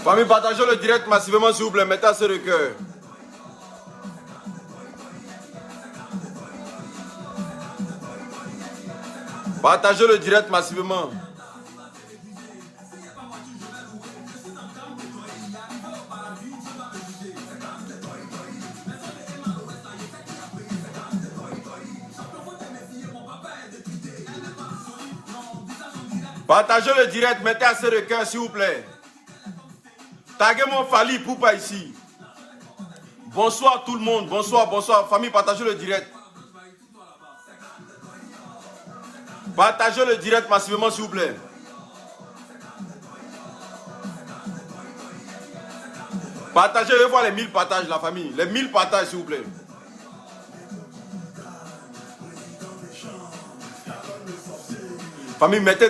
Famille, partagez le direct massivement, s'il vous plaît. Mettez à ce recueil. Partagez le direct massivement. Partagez le direct, mettez à ce recueil, s'il vous plaît. Taguez mon Fali Poupa ici. Bonsoir tout le monde, bonsoir, bonsoir. Famille, partagez le direct. Partagez le direct massivement, s'il vous plaît. Partagez, je vais voir les 1000 partages, la famille. Les 1000 partages, s'il vous plaît. Famille, mettez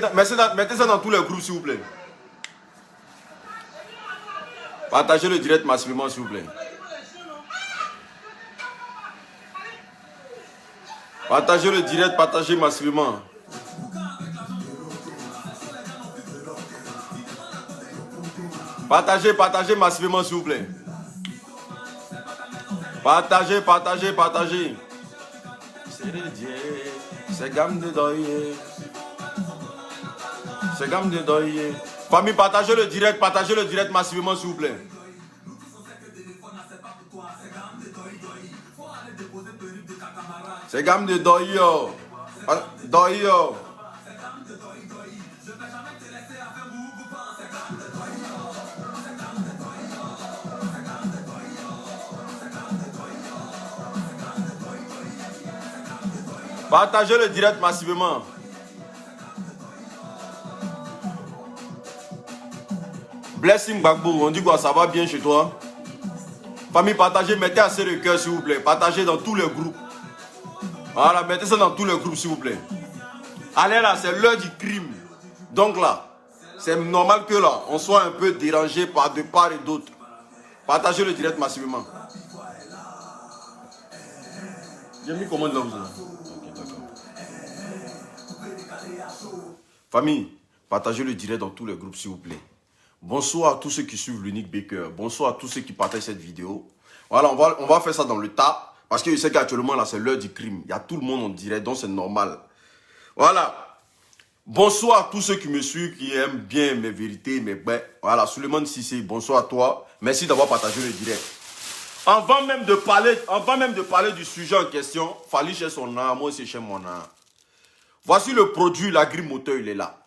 ça dans tous les groupes, s'il vous plaît. Partagez le direct massivement, s'il vous plaît. Partagez le direct, partagez massivement. Partagez, partagez massivement, s'il vous plaît. Partagez, partagez, partagez. C'est gamme de doyer. C'est gamme de doyer. Famille, partagez le direct massivement, s'il vous plaît. C'est gamme de doyo. Doyo. Partagez le direct massivement. Blessing Bagbo, on dit quoi, ça va bien chez toi? Famille, partagez, mettez assez de cœur s'il vous plaît. Partagez dans tous les groupes. Voilà, mettez ça dans tous les groupes s'il vous plaît. Allez là, c'est l'heure du crime. Donc là, c'est normal que là, on soit un peu dérangé par de part et d'autre. Partagez le direct massivement. J'ai mis comment là vous êtes? Ok, d'accord. Famille, partagez le direct dans tous les groupes s'il vous plaît. Bonsoir à tous ceux qui suivent l'Unique Baker. Bonsoir à tous ceux qui partagent cette vidéo. Voilà, on va faire ça dans le tas. Parce que je sais qu'actuellement, là, c'est l'heure du crime. Il y a tout le monde en direct, donc c'est normal. Voilà. Bonsoir à tous ceux qui me suivent, qui aiment bien mes vérités, mes bêtes. Voilà, Suleiman Sissé, bonsoir à toi. Merci d'avoir partagé le direct. Avant même de parler du sujet en question, Fali chez son âme, moi aussi chez mon âme. Voici le produit, la grille moteur, il est là.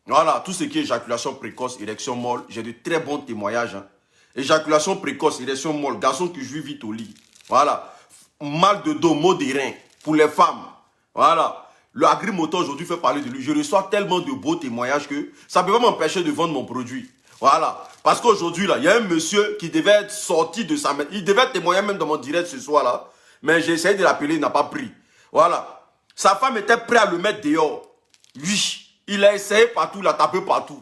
Voilà, tout ce qui est éjaculation précoce, érection molle, j'ai de très bons témoignages. Hein. Éjaculation précoce, érection molle, garçon qui joue vite au lit. Voilà. Mal de dos, maux des reins pour les femmes. Voilà. Le agrimoteur aujourd'hui fait parler de lui. Je reçois tellement de beaux témoignages que ça ne peut pas m'empêcher de vendre mon produit. Voilà. Parce qu'aujourd'hui, là, il y a un monsieur qui devait être sorti de sa maison. Il devait témoigner même dans mon direct ce soir là. Mais j'ai essayé de l'appeler, il n'a pas pris. Voilà. Sa femme était prête à le mettre dehors. Oui. Il a essayé partout, il a tapé partout.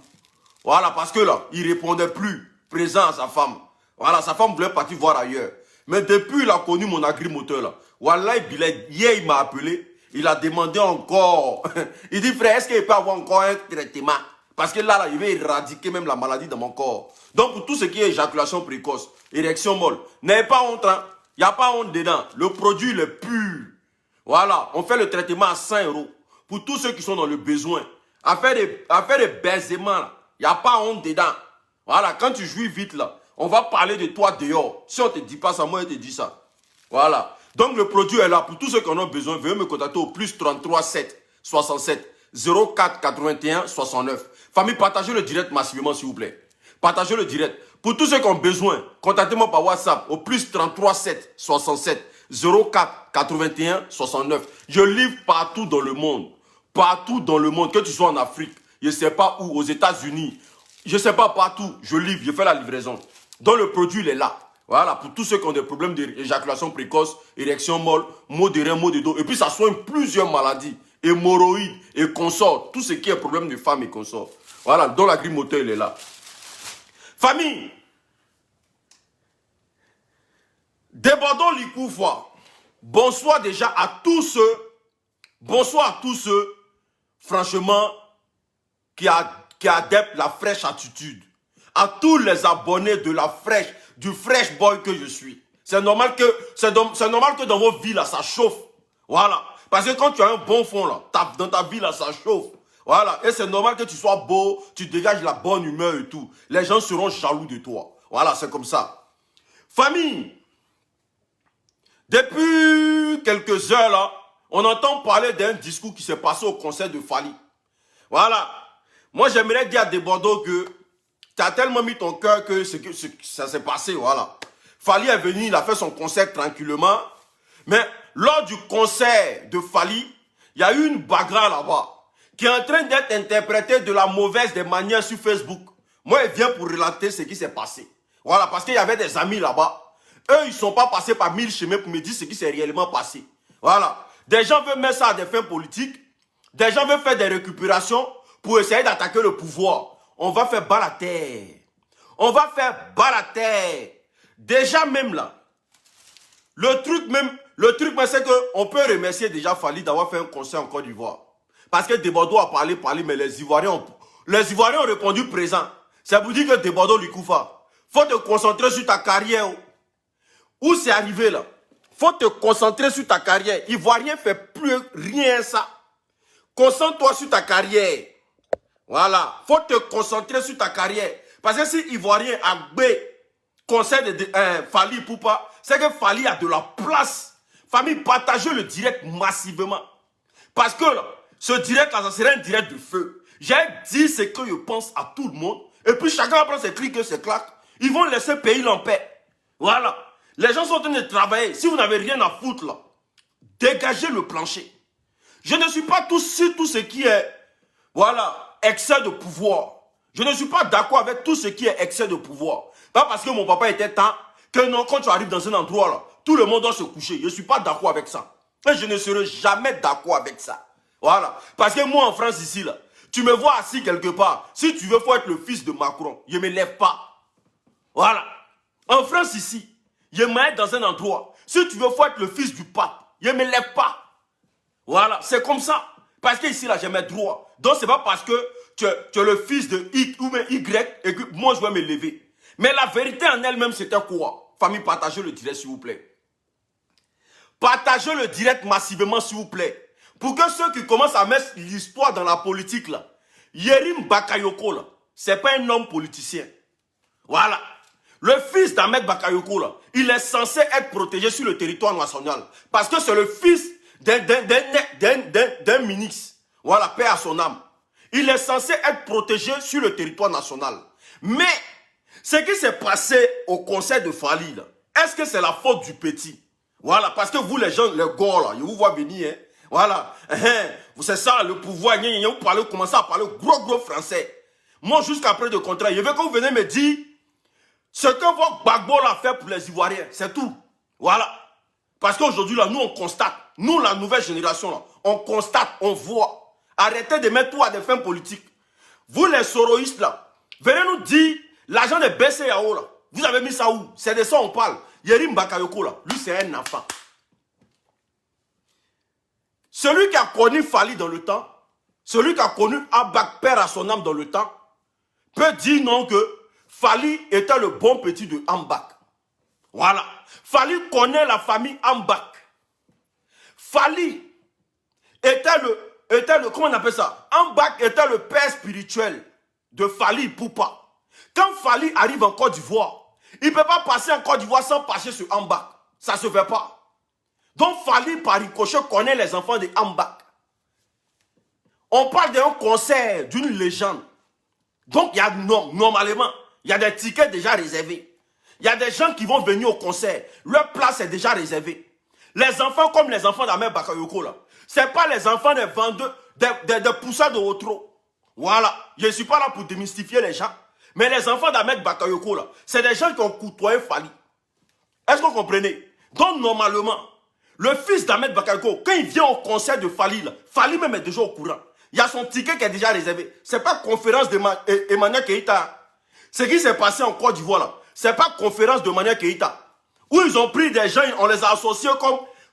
Voilà, parce que là, il ne répondait plus présent à sa femme. Voilà, sa femme voulait partir voir ailleurs. Mais depuis il a connu mon agrimoteur là, Wallah Bilal, hier il m'a appelé, il a demandé encore. Il dit frère, est-ce qu'il peut avoir encore un traitement? Parce que là, il va éradiquer même la maladie dans mon corps. Donc pour tout ce qui est éjaculation précoce, érection molle, n'ayez pas honte, hein. Il n'y a pas honte dedans. Le produit il est pur. Voilà, on fait le traitement à 100 €. Pour tous ceux qui sont dans le besoin. À faire des baisements, il n'y a pas honte dedans. Voilà, quand tu jouis vite là, on va parler de toi dehors. Si on ne te dit pas ça, moi je te dis ça. Voilà. Donc le produit est là. Pour tous ceux qui en ont besoin, veuillez me contacter au plus 33 7 67 04 81 69. Famille, partagez le direct massivement s'il vous plaît. Partagez le direct. Pour tous ceux qui ont besoin, contactez-moi par WhatsApp au plus 33 7 67 04 81 69. Je livre partout dans le monde. Partout dans le monde, que tu sois en Afrique, je ne sais pas où, aux États-Unis, je ne sais pas partout, je livre, je fais la livraison. Donc le produit, il est là. Voilà, pour tous ceux qui ont des problèmes d'éjaculation précoce, érection molle, maux de rein, maux de dos. Et puis ça soigne plusieurs maladies, hémorroïdes et consorts. Tout ce qui est problème de femmes et consorts. Voilà, dont la grippe moteur, il est là. Famille, débordons l'Ikoufoua. Bonsoir déjà à tous ceux, franchement, qui adeptent la fraîche attitude. À tous les abonnés de la fraîche, du fresh boy que je suis. C'est normal que dans vos vies là, ça chauffe. Voilà. Parce que quand tu as un bon fond là, dans ta vie là, ça chauffe. Voilà. Et c'est normal que tu sois beau, tu dégages la bonne humeur et tout. Les gens seront jaloux de toi. Voilà, c'est comme ça. Famille, depuis quelques heures là, on entend parler d'un discours qui s'est passé au concert de Fally. Voilà. Moi, j'aimerais dire à Desbordeaux que tu as tellement mis ton cœur que ça s'est passé, voilà. Fally est venu, il a fait son concert tranquillement. Mais lors du concert de Fally, il y a eu une bagarre là-bas qui est en train d'être interprétée de la mauvaise des manières sur Facebook. Moi, il vient pour relater ce qui s'est passé. Voilà, parce qu'il y avait des amis là-bas. Eux, ils ne sont pas passés par 1000 chemins pour me dire ce qui s'est réellement passé. Voilà. Des gens veulent mettre ça à des fins politiques. Des gens veulent faire des récupérations pour essayer d'attaquer le pouvoir. On va faire bas la terre. On va faire bas la terre. Déjà même là, le truc même c'est qu'on peut remercier déjà Fally d'avoir fait un concert en Côte d'Ivoire. Parce que Desbordeaux a parlé, mais les Ivoiriens ont répondu présent. Ça vous dit que Desbordeaux lui Koufa. Faut te concentrer sur ta carrière. Où c'est arrivé là? Faut te concentrer sur ta carrière. Ivoirien fait plus rien ça. Concentre-toi sur ta carrière. Voilà. Faut te concentrer sur ta carrière. Parce que si Ivoirien a concert de Fally Poupa, c'est que Fally a de la place. Famille, partagez le direct massivement. Parce que là, ce direct là, ça serait un direct de feu. J'ai dit ce que je pense à tout le monde. Et puis chacun va prendre ses clics et ses claques. Ils vont laisser le pays en paix. Voilà. Les gens sont en train de travailler. Si vous n'avez rien à foutre là, dégagez le plancher. Je ne suis pas sur tout ce qui est, voilà, excès de pouvoir. Je ne suis pas d'accord avec tout ce qui est excès de pouvoir. Pas parce que mon papa était temps que non, quand tu arrives dans un endroit là, tout le monde doit se coucher. Je ne suis pas d'accord avec ça. Et je ne serai jamais d'accord avec ça. Voilà. Parce que moi en France ici là, tu me vois assis quelque part. Si tu veux, faut être le fils de Macron. Je ne me lève pas. Voilà. En France ici, je me mets dans un endroit. Si tu veux, faut être le fils du pape. Je ne me lève pas. Voilà. C'est comme ça. Parce que ici là, j'ai mes droits. Donc c'est pas parce que tu es le fils de X ou Y et que moi je vais me lever. Mais la vérité en elle-même, c'était quoi? Famille, partagez le direct s'il vous plaît. Partagez le direct massivement s'il vous plaît. Pour que ceux qui commencent à mettre l'histoire dans la politique là, Yerim Bakayoko là, c'est pas un homme politicien. Voilà. Le fils d'Ahmed Bakayoko là, il est censé être protégé sur le territoire national. Parce que c'est le fils d'un ministre. Voilà, paix à son âme. Il est censé être protégé sur le territoire national. Mais, ce qui s'est passé au concert de Fally, est-ce que c'est la faute du petit? Voilà, parce que vous les gens, les gars là, je vous vois venir, hein. Voilà, c'est ça le pouvoir, vous commencez à parler gros français. Moi, jusqu'à près de contrat, je veux que vous venez me dire ce que votre Gbagbo a fait pour les Ivoiriens, c'est tout. Voilà. Parce qu'aujourd'hui, là, nous, on constate, nous, la nouvelle génération, là, on constate, on voit. Arrêtez de mettre tout à des fins politiques. Vous, les soroïstes, là, venez nous dire l'argent de BCAO, là, vous avez mis ça où? C'est de ça on parle. Yerim Bakayoko, là, lui, c'est un enfant. Celui qui a connu Fally dans le temps, celui qui a connu Ambak, père à son âme dans le temps, peut dire non que Fally était le bon petit de Ambak. Voilà. Fally connaît la famille Ambak. Fally était le, comment on appelle ça? Ambak était le père spirituel de Fally Poupa. Quand Fally arrive en Côte d'Ivoire, il ne peut pas passer en Côte d'Ivoire sans passer sur Ambak. Ça ne se fait pas. Donc Fally, par ricochet, connaît les enfants de Ambak. On parle d'un concert, d'une légende. Donc, il y a normalement, il y a des tickets déjà réservés. Il y a des gens qui vont venir au concert. Leur place est déjà réservée. Les enfants comme les enfants d'Ahmed Bakayoko, là, ce n'est pas les enfants des vendeurs, des pousseurs de Otro. Voilà. Je ne suis pas là pour démystifier les gens. Mais les enfants d'Ahmed Bakayoko, là, c'est des gens qui ont côtoyé Fally. Est-ce que vous comprenez? Donc, normalement, le fils d'Ahmed Bakayoko, quand il vient au concert de Fali, Fali même est déjà au courant. Il y a son ticket qui est déjà réservé. Ce n'est pas conférence d'Emmanuel Keïta. Ce qui s'est passé en Côte d'Ivoire, là, ce n'est pas conférence d'Emmanuel Keïta. Où ils ont pris des gens, on les a associés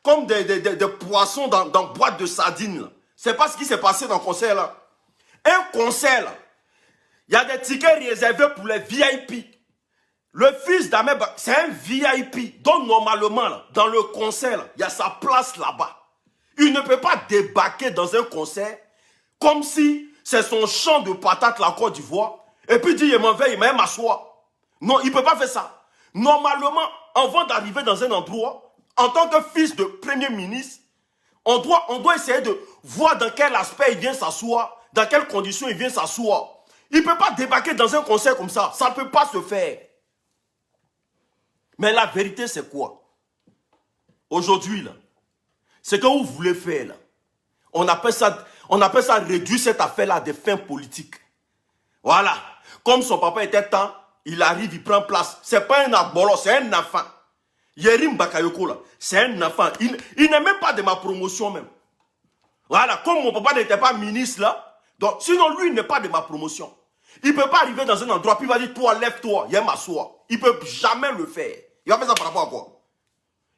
comme des poissons dans boîte de sardines. Ce n'est pas ce qui s'est passé dans le concert là. Un concert là, il y a des tickets réservés pour les VIP. Le fils d'Ahmed, c'est un VIP. Donc normalement, là, dans le concert, là, il y a sa place là-bas. Il ne peut pas débarquer dans un concert comme si c'est son champ de patates la Côte d'Ivoire. Et puis dire, il m'en va, il m'a m'asseoir. Non, il ne peut pas faire ça. Normalement, avant d'arriver dans un endroit, en tant que fils de premier ministre, on doit essayer de voir dans quel aspect il vient s'asseoir, dans quelles conditions il vient s'asseoir. Il ne peut pas débarquer dans un concert comme ça. Ça ne peut pas se faire. Mais la vérité, c'est quoi? Aujourd'hui, là, ce que vous voulez faire, là, on appelle ça réduire cette affaire-là à des fins politiques. Voilà. Comme son papa était temps, il arrive, il prend place. Ce n'est pas un abolo, c'est un enfant. Yerim Bakayoko, là, c'est un enfant. Il n'est même pas de ma promotion même. Voilà. Comme mon papa n'était pas ministre, là, donc, sinon lui, il n'est pas de ma promotion. Il ne peut pas arriver dans un endroit, puis il va dire, toi, lève-toi, il y a m'asseoir. Il ne peut jamais le faire. Il va faire ça par rapport à quoi?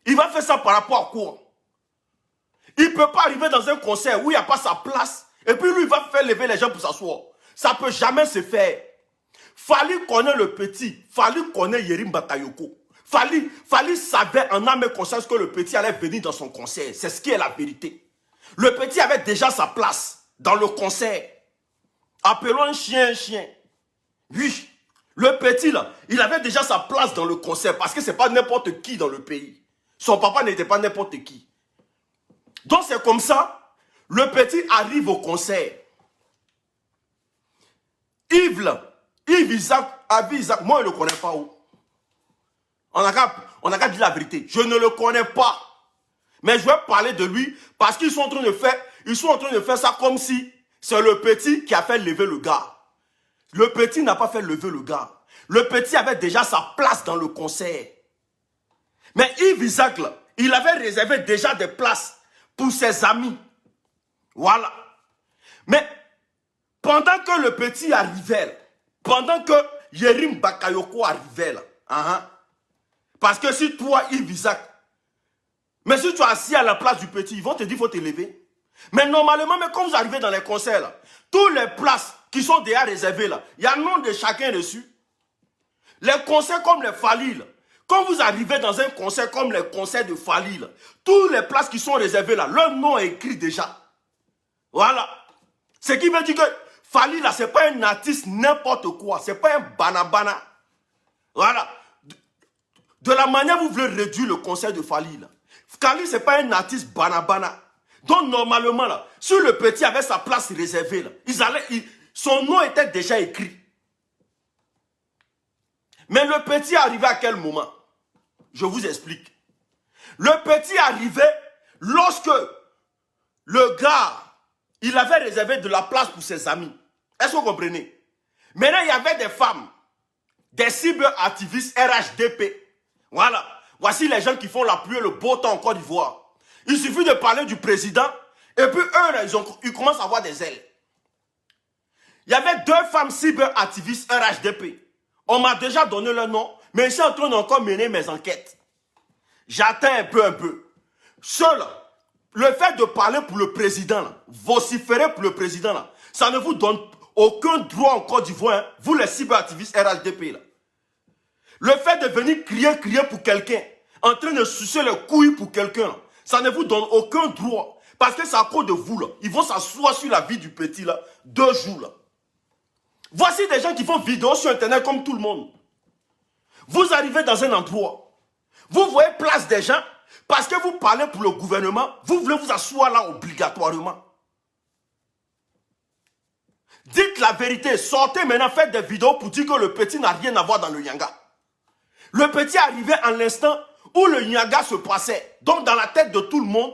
Il va faire ça par rapport à quoi? Il ne peut pas arriver dans un concert où il n'y a pas sa place, et puis lui, il va faire lever les gens pour s'asseoir. Ça ne peut jamais se faire. Fali connaît le petit, Fali connaît Yerim Bakayoko. Fali savait en âme et conscience que le petit allait venir dans son concert. C'est ce qui est la vérité. Le petit avait déjà sa place dans le concert. Appelons un chien. Oui, le petit là, il avait déjà sa place dans le concert parce que ce n'est pas n'importe qui dans le pays. Son papa n'était pas n'importe qui. Donc c'est comme ça, le petit arrive au concert. Yves Isaac, moi je ne le connais pas où. On a qu'à dire la vérité. Je ne le connais pas. Mais je vais parler de lui parce qu'ils sont en train de faire ça comme si c'est le petit qui a fait lever le gars. Le petit n'a pas fait lever le gars. Le petit avait déjà sa place dans le concert. Mais Yves Isaac, là, il avait réservé déjà des places pour ses amis. Voilà. Mais pendant que le petit arrivait, pendant que Yerim Bakayoko arrivait, là, parce que si toi, Yves Isaac, mais si tu es assis à la place du petit, ils vont te dire qu'il faut te lever. Mais normalement, mais quand vous arrivez dans les concerts, là, toutes les places qui sont déjà réservées, là, il y a le nom de chacun dessus. Les concerts comme les Fali, là, quand vous arrivez dans un concert comme les concerts de Fali, là, toutes les places qui sont réservées, là, leur nom est écrit déjà. Voilà. Ce qui veut dire que Fali, là, ce n'est pas un artiste n'importe quoi. Ce n'est pas un banabana. Voilà. De la manière vous voulez réduire le concert de Fali, là. Fali, ce n'est pas un artiste banabana. Donc, normalement, là, si le petit avait sa place réservée, là, son nom était déjà écrit. Mais le petit arrivait à quel moment? Je vous explique. Le petit arrivait lorsque le gars, il avait réservé de la place pour ses amis. Est-ce que vous comprenez? Maintenant, il y avait des femmes, des cyberactivistes RHDP. Voilà. Voici les gens qui font la pluie et le beau temps en Côte d'Ivoire. Il suffit de parler du président et puis eux, là, ils commencent à avoir des ailes. Il y avait 2 femmes cyberactivistes RHDP. On m'a déjà donné leur nom, mais je suis en train d'encore mener mes enquêtes. J'attends un peu. Seul, le fait de parler pour le président, là, vociférer pour le président, là, ça ne vous donne aucun droit en Côte d'Ivoire, hein, vous les cyberactivistes RHDP. Là. Le fait de venir crier pour quelqu'un, en train de sucer les couilles pour quelqu'un, ça ne vous donne aucun droit. Parce que c'est à cause de vous, là. Ils vont s'asseoir sur la vie du petit, là, 2 jours, là. Voici des gens qui font vidéo sur Internet comme tout le monde. Vous arrivez dans un endroit, vous voyez place des gens, parce que vous parlez pour le gouvernement, vous voulez vous asseoir là obligatoirement. Dites la vérité, sortez maintenant, faites des vidéos pour dire que le petit n'a rien à voir dans le Nyanga. Le petit arrivait en l'instant où le Nyanga se passait. Donc dans la tête de tout le monde,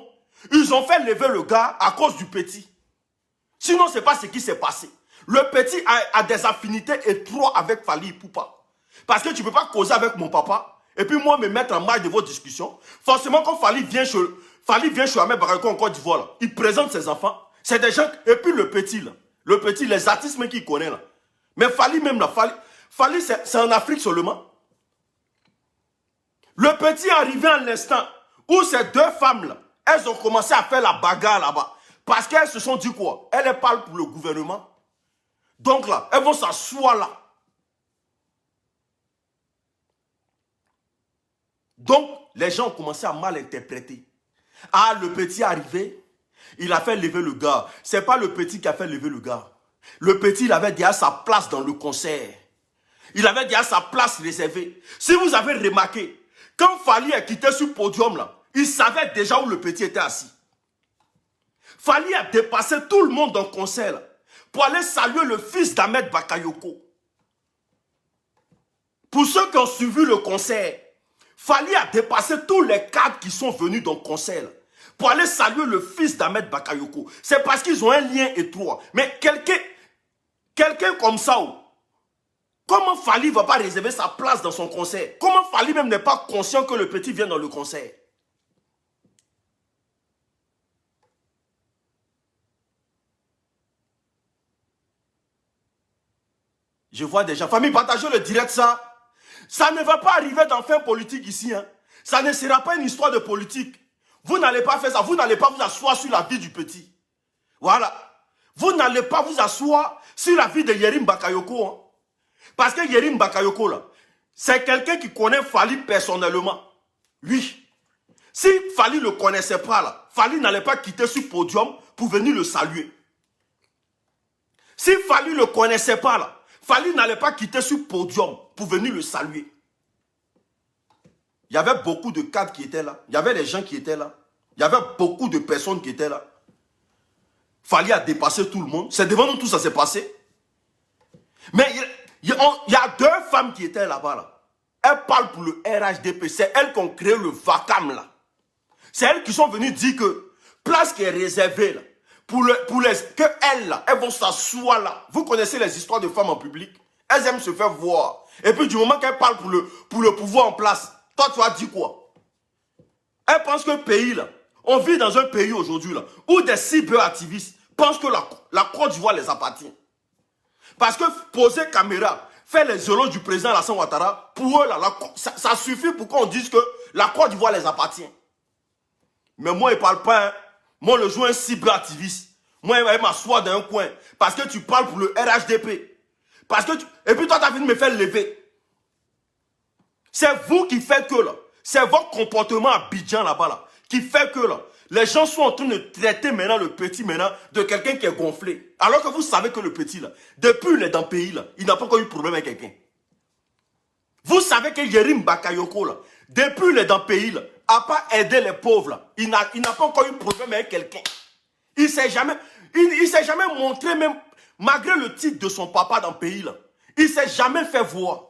ils ont fait lever le gars à cause du petit. Sinon, ce n'est pas ce qui s'est passé. Le petit a des affinités étroites avec Fali Ipupa. Parce que tu ne peux pas causer avec mon papa et puis moi me mettre en marge de vos discussions. Forcément, quand Fally vient chez Ahmed Bakayoko en Côte d'Ivoire, là, il présente ses enfants. C'est des gens, et puis le petit, là, les artistes même qu'il connaît là. Mais Fally même là, Fally c'est en Afrique seulement. Le petit est arrivé à l'instant où ces deux femmes là, elles ont commencé à faire la bagarre là-bas. Parce qu'elles se sont dit quoi? Elles parlent pour le gouvernement. Donc là, elles vont s'asseoir là. Donc, les gens ont commencé à mal interpréter. Ah, le petit est arrivé, il a fait lever le gars. Ce n'est pas le petit qui a fait lever le gars. Le petit, il avait déjà sa place dans le concert. Il avait déjà sa place réservée. Si vous avez remarqué, quand Fally a quitté ce podium là, il savait déjà où le petit était assis. Fally a dépassé tout le monde dans le concert là, pour aller saluer le fils d'Ahmed Bakayoko. Pour ceux qui ont suivi le concert, Fally a dépassé tous les cadres qui sont venus dans le concert là, pour aller saluer le fils d'Ahmed Bakayoko. C'est parce qu'ils ont un lien étroit. Mais quelqu'un comme ça, comment Fally ne va pas réserver sa place dans son concert? Comment Fally même n'est pas conscient que le petit vient dans le concert? Je vois déjà. Famille, partagez le direct ça. Ça ne va pas arriver d'en faire politique ici. Hein. Ça ne sera pas une histoire de politique. Vous n'allez pas faire ça. Vous n'allez pas vous asseoir sur la vie du petit. Voilà. Vous n'allez pas vous asseoir sur la vie de Yerim Bakayoko. Hein. Parce que Yerim Bakayoko, là, c'est quelqu'un qui connaît Fally personnellement. Oui. Si Fally ne le connaissait pas, là, Fally n'allait pas quitter ce podium pour venir le saluer. Si Fally ne le connaissait pas, là, Fally n'allait pas quitter ce podium pour venir le saluer. Il y avait beaucoup de cadres qui étaient là. Il y avait des gens qui étaient là. Il y avait beaucoup de personnes qui étaient là. Fally a dépassé tout le monde. C'est devant nous tout ça s'est passé. Mais il y a deux femmes qui étaient là-bas. Là. Elles parlent pour le RHDP. C'est elles qui ont créé le VACAM là. C'est elles qui sont venues dire que place qui est réservée là, que elles là, elles vont s'asseoir là. Vous connaissez les histoires de femmes en public. Elles aiment se faire voir. Et puis du moment qu'elles parlent pour le pouvoir en place, toi tu vas dire quoi? Elles pensent que le pays là, on vit dans un pays aujourd'hui là, où des cyberactivistes pensent que la Côte d'Ivoire les appartient. Parce que poser caméra, faire les éloges du président Alassane Ouattara, pour eux là, ça suffit pour qu'on dise que la Côte d'Ivoire les appartient. Mais moi, il ne parle pas. Hein. Moi, je joue un cyberactiviste. Moi, il va m'asseoir dans un coin. Parce que tu parles pour le RHDP. Et puis toi, tu as envie de me faire lever. C'est vous qui faites que là. C'est votre comportement à Abidjan là-bas là. Qui fait que là. Les gens sont en train de traiter maintenant le petit maintenant de quelqu'un qui est gonflé. Alors que vous savez que le petit là, depuis il est dans le pays là, il n'a pas encore eu de problème avec quelqu'un. Vous savez que Yerim Bakayoko là, depuis il est dans le pays là, à pas aider les pauvres là, il n'a pas encore eu de problème avec quelqu'un. Il ne s'est jamais montré même, malgré le titre de son papa dans le pays là, il ne s'est jamais fait voir.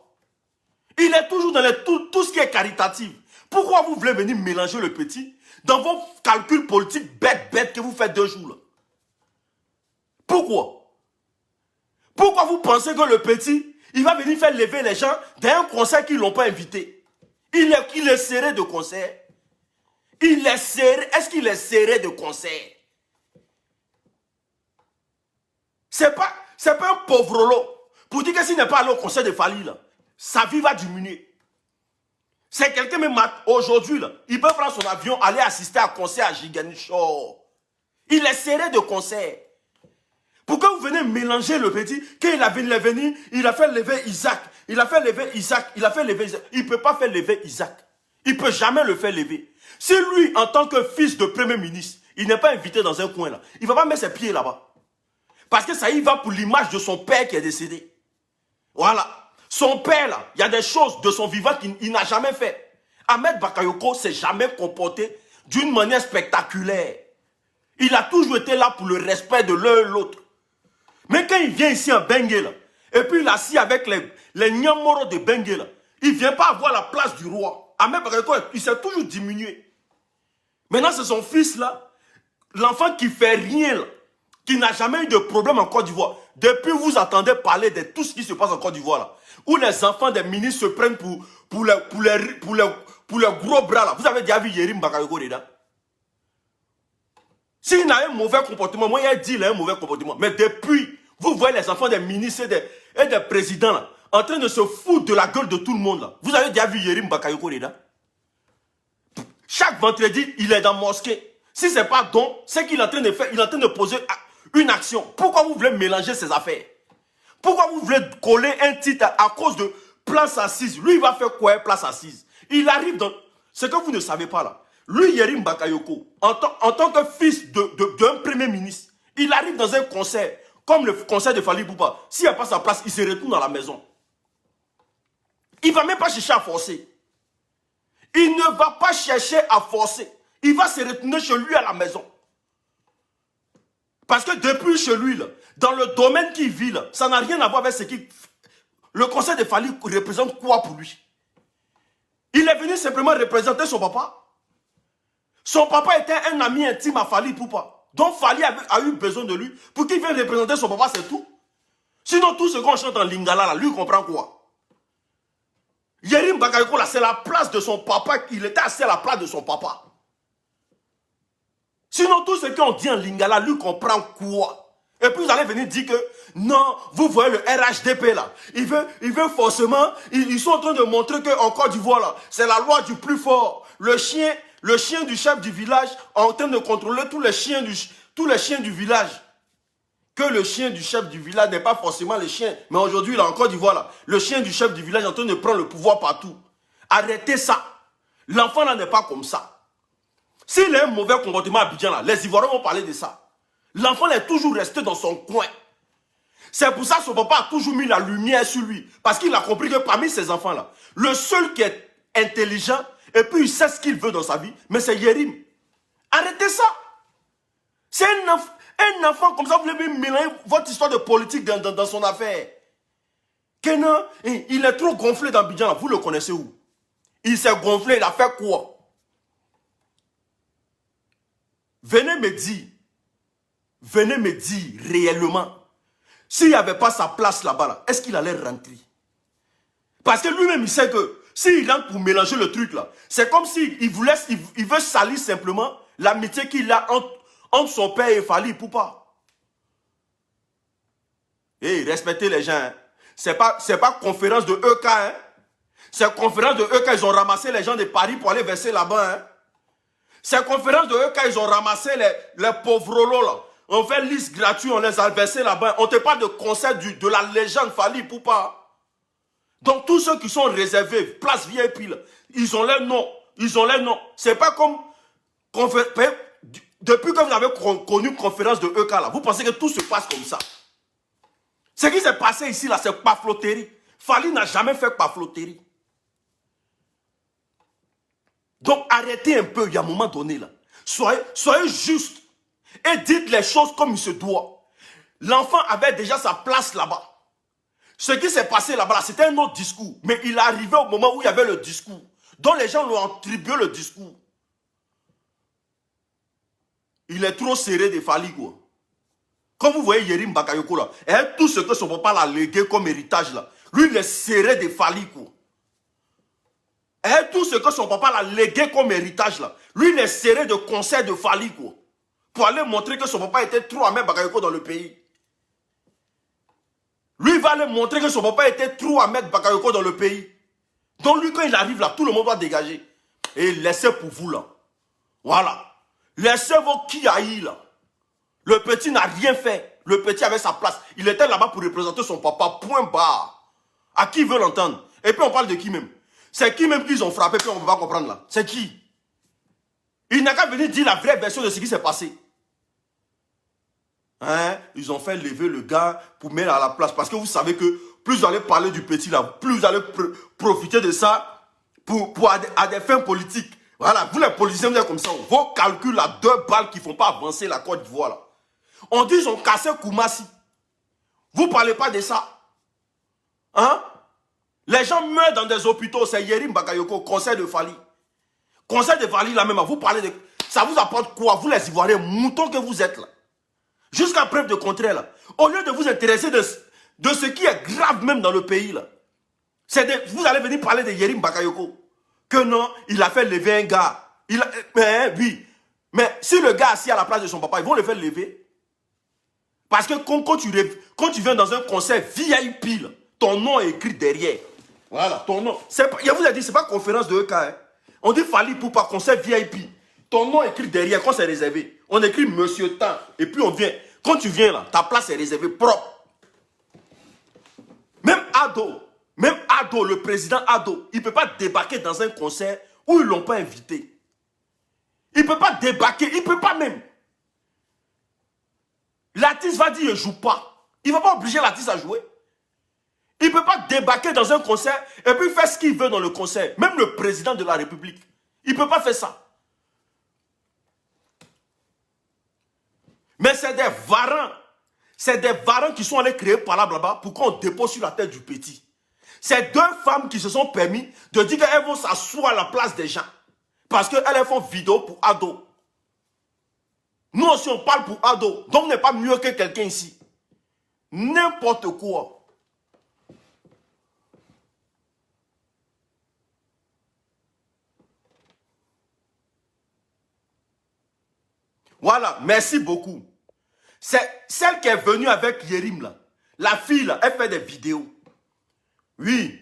Il est toujours dans tout ce qui est caritatif. Pourquoi vous voulez venir mélanger le petit dans vos calculs politiques bêtes que vous faites 2 jours là? Pourquoi? Pourquoi vous pensez que le petit, il va venir faire lever les gens dans un concert qu'ils ne l'ont pas invité? Il est serré de concert. Est-ce qu'il est serré de concert? C'est pas un pauvre lot. Pour dire que s'il n'est pas allé au concert de Fally, là, sa vie va diminuer. C'est quelqu'un même aujourd'hui, là, il peut prendre son avion, aller assister à un concert à Giganichor. Il est serré de concert. Pourquoi vous venez mélanger le petit? Quand il a venu, il a fait lever Isaac. Il a fait lever Isaac. Il ne peut pas faire lever Isaac. Il ne peut jamais le faire lever. Si lui, en tant que fils de premier ministre, il n'est pas invité dans un coin là, il ne va pas mettre ses pieds là-bas. Parce que ça y va pour l'image de son père qui est décédé. Voilà. Son père là, il y a des choses de son vivant qu'il n'a jamais fait. Ahmed Bakayoko ne s'est jamais comporté d'une manière spectaculaire. Il a toujours été là pour le respect de l'un et l'autre. Mais quand il vient ici en Bengue là, et puis il assis avec les Nyamoro de Bengue là, il ne vient pas avoir la place du roi. Ahmed Bakayoko, il s'est toujours diminué. Maintenant, c'est son fils là, l'enfant qui fait rien là, qui n'a jamais eu de problème en Côte d'Ivoire. depuis vous attendez parler de tout ce qui se passe en Côte d'Ivoire là, où les enfants des ministres se prennent pour les gros bras là. Vous avez déjà vu Yerim Bakayoko dedans? S'il a un mauvais comportement, moi il dit qu'il a un mauvais comportement. Mais depuis, vous voyez les enfants des ministres et des présidents là, en train de se foutre de la gueule de tout le monde là. Vous avez déjà vu Yerim Bakayoko dedans? Chaque vendredi, il est dans la mosquée. Si ce n'est pas don, c'est qu'il est en train de faire, il est en train de poser une action. Pourquoi vous voulez mélanger ces affaires? Pourquoi vous voulez coller un titre à cause de place assise? Lui, il va faire quoi, place assise? Il arrive dans... Ce que vous ne savez pas là. Lui, Yerim Bakayoko, en tant que fils d'un premier ministre, il arrive dans un concert, comme le concert de Fally Poupa. S'il n'y a pas sa place, il se retourne dans la maison. Il ne va même pas chercher à forcer. Il ne va pas chercher à forcer. Il va se retourner chez lui à la maison. Parce que depuis chez lui, là, dans le domaine qu'il vit, là, ça n'a rien à voir avec ce qui... Le conseil de Fally représente quoi pour lui? Il est venu simplement représenter son papa. Son papa était un ami intime à Fally Poupa. Donc Fally a eu besoin de lui pour qu'il vienne représenter son papa, c'est tout. Sinon, tout ce qu'on chante en lingala, là, lui comprend quoi? Yerim Bakayoko, là, c'est la place de son papa. Il était assis à la place de son papa. Sinon, tout ce qu'on dit en lingala, lui comprend quoi? Et puis vous allez venir dire que, non, vous voyez le RHDP là, il veut forcément, ils sont en train de montrer qu'en Côte d'Ivoire là, c'est la loi du plus fort. Le chien du chef du village en train de contrôler tous les chiens du village. Que le chien du chef du village n'est pas forcément le chien. Mais aujourd'hui, là, en Côte d'Ivoire, là, le chien du chef du village est en train de prendre le pouvoir partout. Arrêtez ça. L'enfant là n'est pas comme ça. S'il a un mauvais comportement à Abidjan, là, les Ivoiriens vont parler de ça. L'enfant est toujours resté dans son coin. C'est pour ça que son papa a toujours mis la lumière sur lui. Parce qu'il a compris que parmi ces enfants-là, le seul qui est intelligent, et puis il sait ce qu'il veut dans sa vie, mais c'est Yerim. Arrêtez ça. C'est un enfant comme ça, vous voulez mélanger votre histoire de politique dans son affaire. Kenan, il est trop gonflé dans Abidjan, vous le connaissez où? Il s'est gonflé, il a fait quoi? Venez me dire réellement, s'il n'y avait pas sa place là-bas, là, est-ce qu'il allait rentrer? Parce que lui-même, il sait que s'il rentre pour mélanger le truc là, c'est comme s'il il veut salir simplement l'amitié qu'il a entre son père et Fally Poupa. Et respectez les gens. Hein. C'est pas conférence de EK. Hein. C'est conférence de EK. Ils ont ramassé les gens de Paris pour aller verser là-bas. Hein. C'est conférence de EK. Ils ont ramassé les pauvres lolos là. On fait liste gratuite, on les a versés là-bas. On ne te parle de concert de la légende Fally Poupa. Donc tous ceux qui sont réservés, place VIP là, ils ont leur nom. Ils ont leur nom. C'est pas comme... Depuis que vous avez connu une conférence de EK là, vous pensez que tout se passe comme ça. Ce qui s'est passé ici là, c'est pafloterie. Fally n'a jamais fait pafloterie. Donc arrêtez un peu, il y a un moment donné là. Soyez juste et dites les choses comme il se doit. L'enfant avait déjà sa place là-bas. Ce qui s'est passé là-bas, c'était un autre discours. Mais il est arrivé au moment où il y avait le discours. Donc les gens lui ont attribué le discours. Il est trop serré de Fally quoi. Comme vous voyez Yerim Bakayoko là, et tout ce que son papa l'a légué comme héritage là, lui il est serré de Fally quoi. Et tout ce que son papa l'a légué comme héritage là, lui il est serré de conseils de Fally quoi. Pour aller montrer que son papa était trop Ahmed Bakayoko dans le pays. Lui il va aller montrer que son papa était trop Ahmed Bakayoko dans le pays. Donc lui quand il arrive là, tout le monde va dégager. Et laissez pour vous là. Voilà. Laissez vos kiaïs là. Le petit n'a rien fait. Le petit avait sa place. Il était là-bas pour représenter son papa. Point barre. À qui veut l'entendre? Et puis on parle de qui même? C'est qui même qu'ils ont frappé, puis on ne peut pas comprendre là. C'est qui? Il n'a qu'à venir dire la vraie version de ce qui s'est passé. Hein? Ils ont fait lever le gars pour mettre à la place. Parce que vous savez que plus vous allez parler du petit là, plus vous allez profiter de ça à des fins politiques. Voilà, vous les politiciens, vous êtes comme ça. Vos calculs là, 2 balles qui ne font pas avancer la Côte d'Ivoire là. On dit qu'ils ont cassé Koumassi. Vous ne parlez pas de ça. Hein? Les gens meurent dans des hôpitaux. C'est Yerim Bakayoko, conseil de Fally. Conseil de Fally là même, vous parlez de... Ça vous apporte quoi? Vous les Ivoiriens, moutons que vous êtes là. Jusqu'à preuve de contraire, là. Au lieu de vous intéresser de ce qui est grave même dans le pays, là. Vous allez venir parler de Yerim Bakayoko. Que non, il a fait lever un gars. Oui. Mais si le gars est assis à la place de son papa, ils vont le faire lever. Parce que quand tu viens dans un concert VIP, là, ton nom est écrit derrière. Voilà, ton nom. Je vous ai dit, ce n'est pas conférence de EK. Hein. On dit Fally Ipupa, concert VIP. Ton nom est écrit derrière quand c'est réservé. On écrit Monsieur Tan. Et puis on vient. Quand tu viens là, ta place est réservée propre. Même Ado, le président Ado, il ne peut pas débarquer dans un concert où ils ne l'ont pas invité. Il ne peut pas débarquer, il ne peut pas même. L'artiste va dire, je ne joue pas. Il ne va pas obliger l'artiste à jouer. Il ne peut pas débarquer dans un concert et puis faire ce qu'il veut dans le concert. Même le président de la République. Il ne peut pas faire ça. Mais c'est des varans. C'est des varans qui sont allés créer par là-bas pour qu'on dépose sur la tête du petit. C'est deux femmes qui se sont permis de dire qu'elles vont s'asseoir à la place des gens. Parce qu'elles font vidéo pour Ado. Nous aussi, on parle pour Ado. Donc, on n'est pas mieux que quelqu'un ici. N'importe quoi. Voilà, merci beaucoup. C'est celle qui est venue avec Yerim, là. La fille, là, elle fait des vidéos. Oui.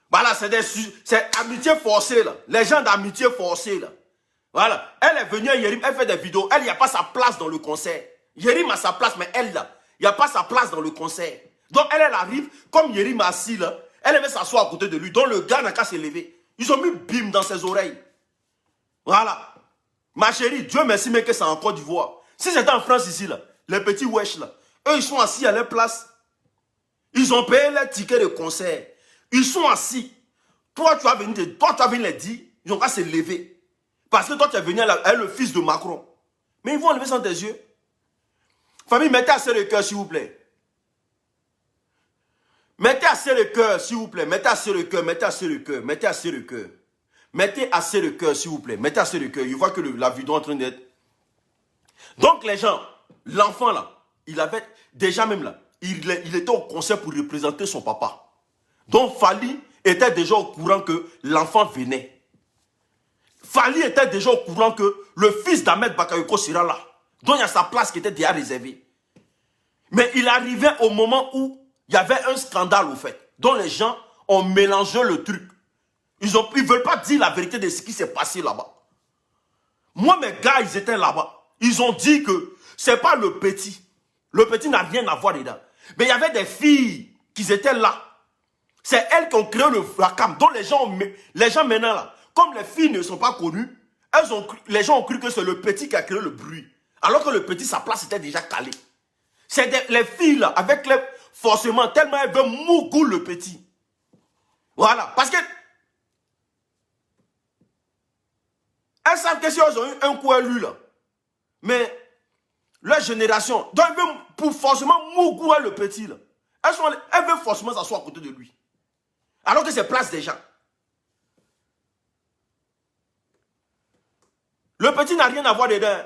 Voilà, c'est amitié forcée, là. Les gens d'amitié forcée, là. Voilà. Elle est venue à Yerim, elle fait des vidéos. Elle, il n'y a pas sa place dans le concert. Yerim a sa place, mais elle, là, il n'y a pas sa place dans le concert. Donc, elle arrive, comme Yerim assis, là, elle va s'asseoir à côté de lui. Donc, le gars n'a qu'à se lever. Ils ont mis bim dans ses oreilles. Voilà. Ma chérie, Dieu merci, mais que c'est en Côte d'Ivoire. Si c'était en France ici, là, les petits wesh, là, eux, ils sont assis à leur place. Ils ont payé leur ticket de concert. Ils sont assis. Toi, tu vas venir les dire, ils ont qu'à se lever. Parce que toi, tu es venu avec le fils de Macron. Mais ils vont enlever ça dans tes yeux. Famille, mettez assez le cœur, s'il vous plaît. Mettez assez le cœur, s'il vous plaît. Mettez assez le cœur, mettez assez le cœur, mettez assez le cœur. Mettez assez le cœur, s'il vous plaît. Mettez assez le cœur. Je vois que la vidéo est en train d'être... Donc, les gens, l'enfant, là, il avait... Déjà même, là, il était au concert pour représenter son papa. Donc, Fally était déjà au courant que l'enfant venait. Fally était déjà au courant que le fils d'Ahmed Bakayoko sera là. Donc, il y a sa place qui était déjà réservée. Mais il arrivait au moment où il y avait un scandale, au fait. Donc, les gens ont mélangé le truc. Ils ne veulent pas dire la vérité de ce qui s'est passé là-bas. Moi, mes gars, ils étaient là-bas. Ils ont dit que ce n'est pas le petit. Le petit n'a rien à voir dedans. Mais il y avait des filles qui étaient là. C'est elles qui ont créé le fracas. Donc les gens maintenant là, comme les filles ne sont pas connues, les gens ont cru que c'est le petit qui a créé le bruit. Alors que le petit, sa place était déjà calée. C'est les filles là, avec les forcément, tellement elles veulent mougout le petit. Voilà. Parce que elles savent que si elles ont eu un coup élu là, mais leur génération, donc elles veulent pour forcément mougouer le petit là. Elles veulent forcément s'asseoir à côté de lui. Alors que c'est place des gens. Le petit n'a rien à voir dedans.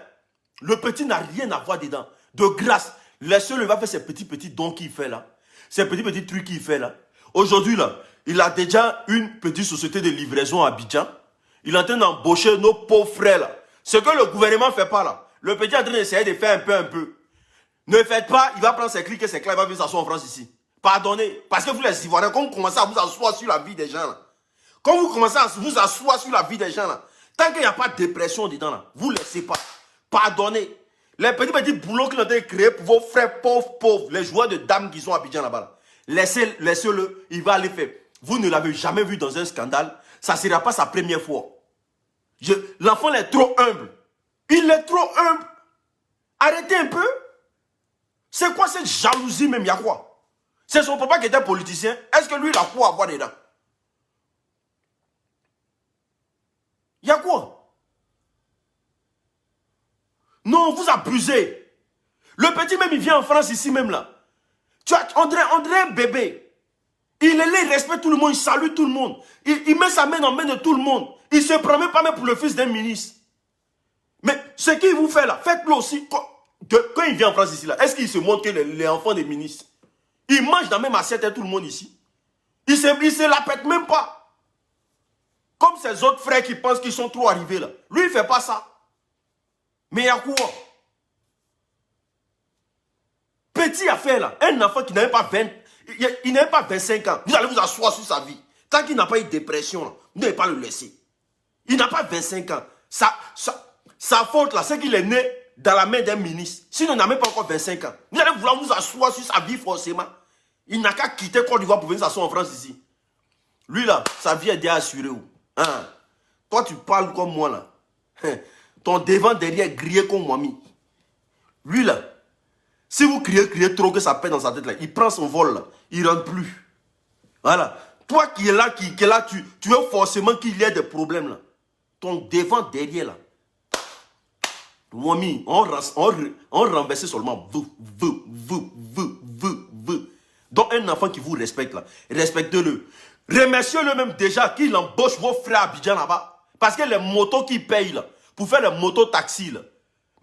Le petit n'a rien à voir dedans. De grâce, laissez-le va faire ces petits dons qu'il fait là. Ces petits trucs qu'il fait là. Aujourd'hui là, il a déjà une petite société de livraison à Abidjan. Il est en train d'embaucher nos pauvres frères là. Ce que le gouvernement ne fait pas là. Le petit est en train d'essayer de faire un peu. Ne faites pas, il va prendre ses clics et ses clés, il va venir s'asseoir en France ici. Pardonnez, parce que vous les Ivoiriens, quand vous commencez à vous asseoir sur la vie des gens là, quand vous commencez à vous asseoir sur la vie des gens là, tant qu'il n'y a pas de dépression dedans là, vous ne laissez pas. Pardonnez. Les petits boulots qu'ils ont été créés pour vos frères pauvres, les joueurs de dames qui sont à Abidjan là-bas. Là. Laissez-le, il va aller faire. Vous ne l'avez jamais vu dans un scandale, ça ne sera pas sa première fois. L'enfant est trop humble. Il est trop humble. Arrêtez un peu. C'est quoi cette jalousie même, il y a quoi? C'est son papa qui était politicien. Est-ce que lui, il a quoi à voir dedans? Il y a quoi? Non, vous abusez. Le petit même, il vient en France ici même là. Tu as André un bébé. Il est là, il respecte tout le monde, il salue tout le monde. Il met sa main en main de tout le monde. Il ne se prend même pas même pour le fils d'un ministre. Mais ce qu'il vous fait là, faites-le aussi. quand il vient en France ici, là, est-ce qu'il se montre que les enfants des ministres, ils mangent dans la même assiette et tout le monde ici? Il se la pète même pas. Comme ses autres frères qui pensent qu'ils sont trop arrivés là. Lui, il ne fait pas ça. Mais il y a quoi? Petit affaire là. Un enfant qui n'avait pas 20, il n'avait pas 25 ans. Vous allez vous asseoir sur sa vie. Tant qu'il n'a pas eu de dépression, là, vous n'allez pas le laisser. Il n'a pas 25 ans. Sa faute là, c'est qu'il est né dans la main d'un ministre. Sinon, il n'a même pas encore 25 ans. Vous allez vouloir vous asseoir sur sa vie forcément. Il n'a qu'à quitter Côte d'Ivoire pour venir s'asseoir en France ici. Lui là, sa vie est déjà assurée. Hein? Toi, tu parles comme moi là. Hein? Ton devant derrière grillé comme moi. Lui là, si vous criez trop que ça pète dans sa tête là, il prend son vol là, il ne rentre plus. Voilà. Toi qui es là, tu veux forcément qu'il y ait des problèmes là. Ton devant derrière là. Mwami, on renversait seulement vous. Donc un enfant qui vous respecte là, respectez-le. Remerciez-le même déjà qu'il embauche vos frères à Abidjan là-bas. Parce que les motos qu'il paye là, pour faire les motos-taxis là.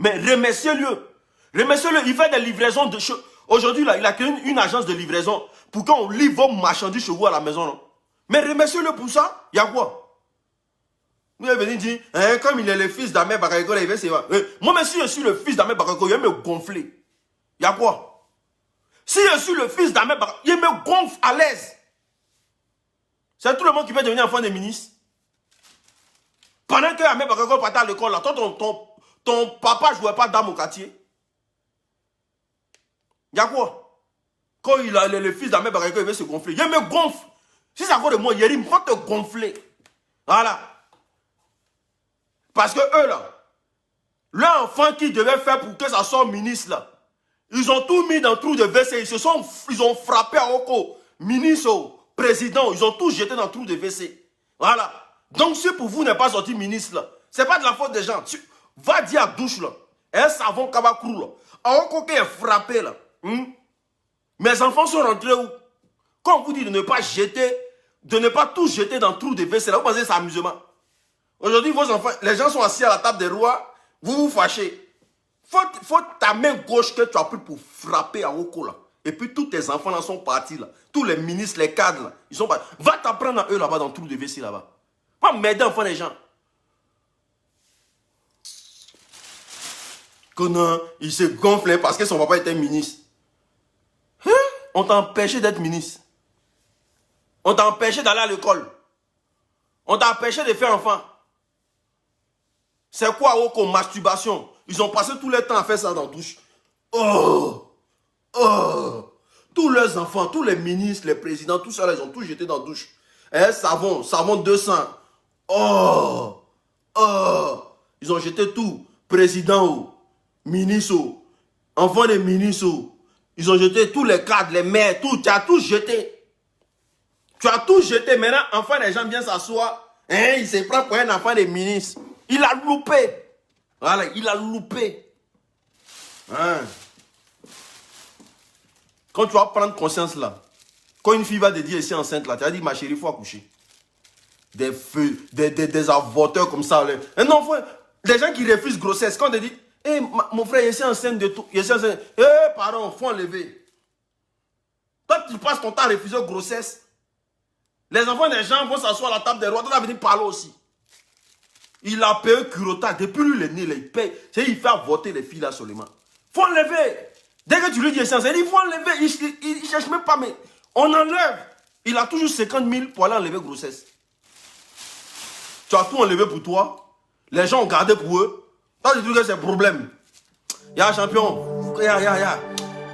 Mais remerciez-le. Remerciez-le, il fait des livraisons de choses. Aujourd'hui là, il a créé une agence de livraison pour qu'on livre vos marchandises chez vous à la maison. Non? Mais remerciez-le pour ça. Il y a quoi? Vous allez venir dire, hein, comme il est le fils d'Ahmed Bakayoko, il va se voir. Moi, même si je suis le fils d'Ahmed Bakayoko, il va me gonfler. Il y a quoi? Si je suis le fils d'Ahmed Bakayoko, il me gonfle à l'aise. C'est tout le monde qui peut devenir enfant des ministres. Pendant que Ahmed Bakayoko partait à l'école, là, toi, ton papa ne jouait pas dame au quartier. Il y a quoi? Quand il a le fils d'Ahmed Bakayoko, il va se gonfler. Il me gonfle. Si c'est encore de moi, Yérim, il va te gonfler. Voilà. Parce que eux là, l'enfant qui devait faire pour que ça soit ministre là, ils ont tout mis dans le trou de WC, ils ont frappé à Oko, ministre, président, ils ont tout jeté dans le trou de WC. Voilà. Donc si pour vous n'est pas sorti ministre là, c'est pas de la faute des gens. Va dire à douche là, un savon kabakrou là, à Oko qui est frappé là. Mes enfants sont rentrés où? Quand on vous dit de ne pas jeter, de ne pas tout jeter dans le trou de WC là, vous pensez que c'est amusement? Aujourd'hui, vos enfants, les gens sont assis à la table des rois, vous vous fâchez. Faut ta main gauche que tu as pris pour frapper à Oko là. Et puis tous tes enfants là sont partis là. Tous les ministres, les cadres là, ils sont partis. Va t'apprendre à eux là-bas dans le trou de WC là-bas. Va m'aider enfant les gens. Que non, il se gonfle parce que son papa était ministre. Hein? On t'a empêché d'être ministre. On t'a empêché d'aller à l'école. On t'a empêché de faire enfant. C'est quoi, Oko, masturbation? Ils ont passé tout le temps à faire ça dans la douche. Oh! Oh! Tous leurs enfants, tous les ministres, les présidents, tout ça, là, ils ont tout jeté dans la douche. Eh, savon 200. Oh! Oh! Ils ont jeté tout. Président, ministre, enfants des ministres. Ils ont jeté tous les cadres, les maires, tout. Tu as tout jeté. Tu as tout jeté. Maintenant, enfin, les gens viennent s'asseoir. Hein, il se prend pour un enfant des ministres. Il a loupé. Voilà, il a loupé. Hein. Quand tu vas prendre conscience là, quand une fille va te dire ici enceinte là, tu vas dire ma chérie, il faut accoucher. Des avorteurs comme ça. Non, frère, des gens qui refusent grossesse. Quand on te dit, hey, mon frère, il est enceinte de tout. Pardon, il faut enlever. Toi, tu passes ton temps à refuser grossesse. Les enfants des gens vont s'asseoir à la table des rois. Toi, tu vas venir parler aussi. Il a payé un curotage. Depuis lui, il est né, il paye. Il fait avorter les filles là seulement. Il faut enlever. Dès que tu lui dis essence, il dit il faut enlever. Il ne cherche même pas, mais on enlève. Il a toujours 50 000 pour aller enlever grossesse. Tu as tout enlevé pour toi. Les gens ont gardé pour eux. Toi, tu dis que c'est un problème. Ya champion. Ya.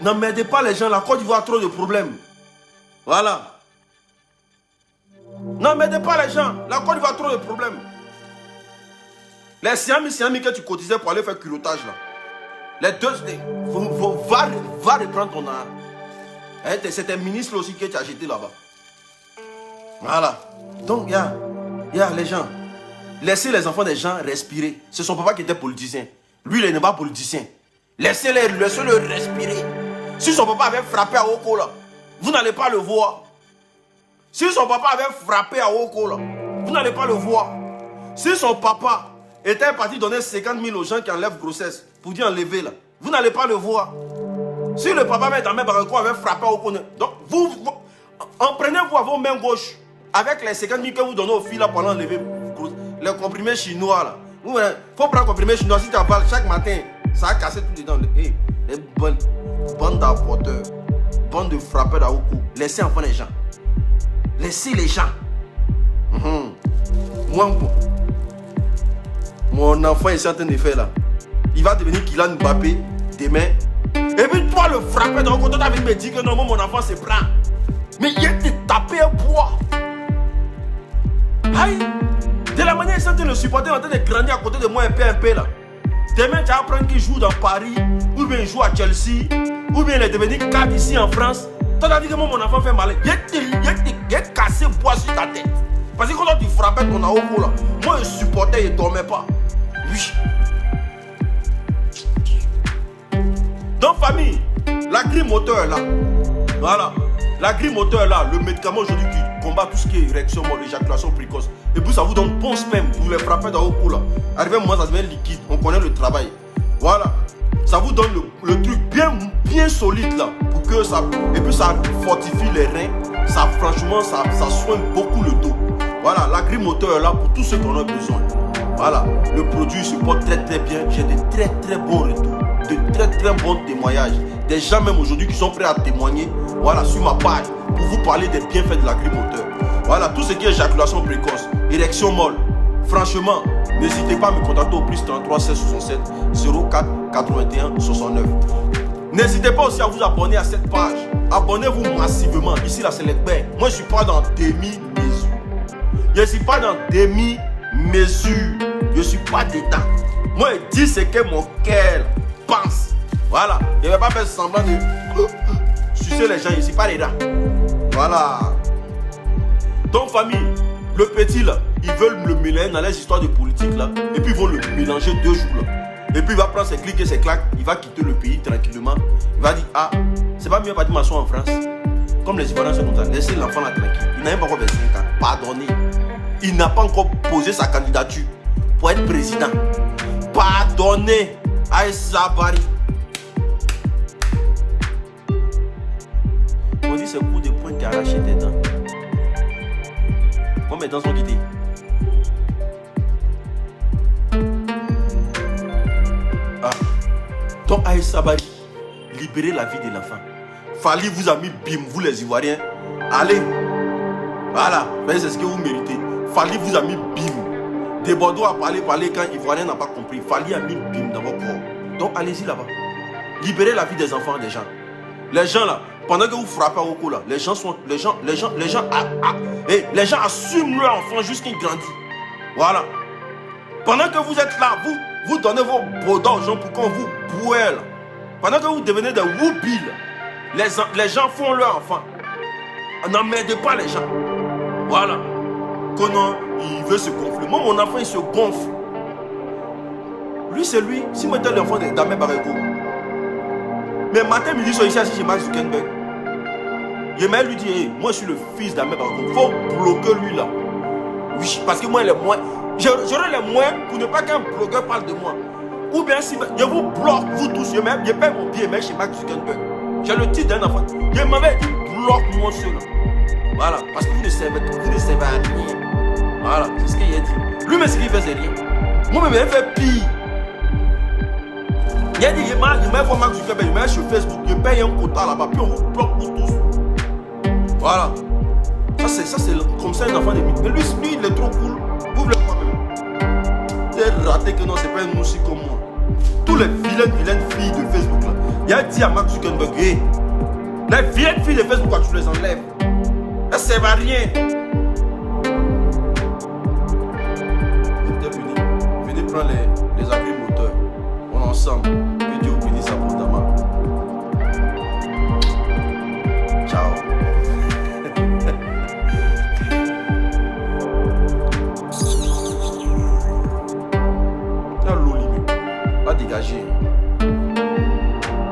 N'emmerdez pas les gens. La Côte d'Ivoire a trop de problèmes. Voilà. N'emmerdez pas les gens. La Côte d'Ivoire a trop de problèmes. Les siamis que tu cotisais pour aller faire culotage là. Les deux, va reprendre ton art. C'est un ministre aussi que tu as jeté là-bas. Voilà. Donc, il y a les gens. Laissez les enfants des gens respirer. C'est son papa qui était politicien. Lui, il n'est pas politicien. Laissez-le respirer. Si son papa avait frappé à Oko là, vous n'allez pas le voir. Si son papa avait frappé à Oko là, vous n'allez pas le voir. Si son papa était parti donner 50 000 aux gens qui enlèvent grossesse pour dire enlever là, Vous n'allez pas le voir. Si le papa met dans mes barreaux avait frappé au cône, donc vous en prenez-vous à vos mains gauches avec les 50 000 que vous donnez aux filles là pendant lever les comprimés chinois là. Il faut prendre comprimés chinois si tu avales chaque matin, ça a cassé tout dedans. Hey, les bandes d'apporteurs, bandes de frappeurs à au cou. Laissez enfants les gens. Laissez les gens. Moi, mon enfant est en train de faire là. Il va devenir Kylian Mbappé demain. Et puis toi le frapper dans le côté, tu as envie de me dire que non, mon enfant se prend. Mais il a été tapé un poids. Aïe. De la manière il est en train de le supporter, en train de grandir à côté de moi un peu là. Demain tu vas apprendre qu'il joue dans Paris, ou bien il joue à Chelsea, ou bien il est devenu cadre ici en France. Tu as dit que moi, mon enfant fait mal. Il a cassé le poids sur ta tête. Parce que quand tu frappais ton aoko là, moi je supportais, il ne dormait pas. Oui. Donc famille, la grille moteur là, voilà, la grille moteur là, le médicament aujourd'hui qui combat tout ce qui est érection, éjaculation précoce. Et puis ça vous donne bon sperme, vous les frappez dans vos coups là. Arrivé un moment ça devient liquide, on connaît le travail. Voilà, ça vous donne le truc bien solide là, pour que ça, et puis ça fortifie les reins, ça franchement ça soigne beaucoup le dos. Voilà, la grille moteur là pour tous ceux qui en ont besoin. Voilà, le produit se porte très bien, j'ai de très bons retours. De très bons témoignages. Des gens même aujourd'hui qui sont prêts à témoigner, voilà, sur ma page, pour vous parler des bienfaits de la grille moteur. Voilà, tout ce qui est éjaculation précoce, érection molle. Franchement, n'hésitez pas à me contacter au plus 33 16 67 04 81 69. N'hésitez pas aussi à vous abonner à cette page. Abonnez-vous massivement. Ici là c'est les bains. Moi je suis pas dans demi-mesure. Je suis pas dans demi-mesure. Je suis pas dedans. Moi je dis ce que mon cœur pense. Voilà. Je ne vais pas faire semblant de sucer les gens ici, pas les dents. Voilà. Donc famille, le petit là, ils veulent le mélanger dans les histoires de politique là. Et puis ils vont le mélanger 2 jours là. Et puis il va prendre ses clics et ses claques. Il va quitter le pays tranquillement. Il va dire, ah, c'est pas mieux pas de m'asseoir en France. Comme les Ivoiriens sont comme ça. Laissez l'enfant là tranquille. Il n'a même pas encore 25 ans. Pardonnez. Il n'a pas encore posé sa candidature pour être président. Pardonnez. Aïssa Bari. On dit ce coup de poing qui a arraché tes dents. Moi mes dents sont quittées. Ah. Donc Aïssa Bari, libérez la vie de l'enfant. Fali vous a mis bim, vous les Ivoiriens. Allez. Voilà, c'est ce que vous méritez. Fali vous a mis bim. Des Bordeaux à parler quand Ivoirien n'a pas compris. Fali a mis bim dans vos corps. Donc allez-y là-bas. Libérez la vie des enfants, des gens. Les gens là, pendant que vous frappez au cou là, les gens assument leur enfant jusqu'à qu'il grandit. Voilà. Pendant que vous êtes là, vous donnez vos brodons aux gens pour qu'on vous bouelle. Pendant que vous devenez des whoopils, les gens font leur enfant. N'emmerdez pas les gens. Voilà. Quand il veut se gonfler. Moi, mon enfant, il se gonfle. Lui, c'est lui. Si moi, j'étais l'enfant d'Amé Barrego. Mais matin, midi, soir ici, assis chez Mark Zuckerberg. Je vais lui dire, hey, moi, je suis le fils d'Amé Barrego. Il faut bloquer lui là. Oui, parce que moi, il est moins. J'aurai les moyens pour ne pas qu'un blogueur parle de moi. Ou bien, si je vous bloque, vous tous, je paie mon billet, mais chez Mark Zuckerberg. J'ai le titre d'un enfant. Je m'avais dit, bloque-moi ceux-là. Voilà, parce que vous ne servez à rien. Voilà, c'est ce qu'il a dit. Lui, mais ce qu'il faisait rien. Moi-même, il fait pire. Il a dit, il m'a fait Mark Zuckerberg, il m'a sur Facebook, je paye un quota là-bas, puis on vous bloque pour tous. Voilà. Ça c'est comme ça un enfant de mythe. Mais lui, il est trop cool. Vous voulez pas même. C'est raté que non, c'est pas un moussi comme moi. Tous les vilaines filles de Facebook là. Il a dit à Mark Zuckerberg, hey, les vilaines filles de Facebook, quand tu les enlèves, elles ne servent à rien. Venez prendre les agrimoteurs. On est ensemble. Que Dieu vous bénisse abondamment. Ciao. Pas dégager.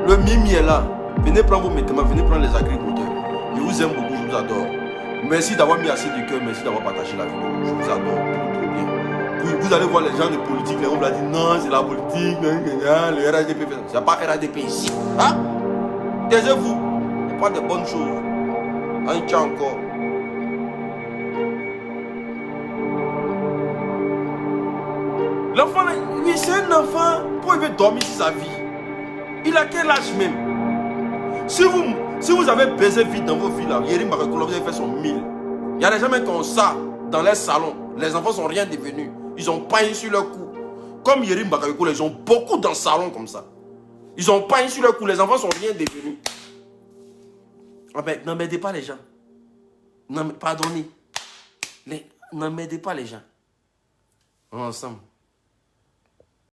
Le mimi est là. Venez prendre vos médicaments, venez prendre les agriculteurs. Je vous aime beaucoup, je vous adore. Merci d'avoir mis assez de cœur, merci d'avoir partagé la vidéo. Je vous adore, trop bien. Vous allez voir les gens de politique, on va dire non, c'est la politique, le RADP. Il n'y a pas RADP ici. Hein? Taisez-vous. Il n'y a pas de bonnes choses. Un tient encore. L'enfant, oui, c'est un enfant. Pourquoi il veut dormir sur sa vie? Il a quel âge même? Si vous avez baisé vite dans vos vies, là, Yerim Bakakoula, vous avez fait son 1000. Il y a des gens même qui ont ça dans les salons. Les enfants sont rien devenus. Ils ont pas eu sur leur cou. Comme Yerim Bakakoula, ils ont beaucoup dans le salon comme ça. Ils ont pas eu sur leur cou. Les enfants sont rien devenus. Ah ben, n'emmerdez pas les gens. Pardonnez. N'emmerdez pas les gens. Ensemble.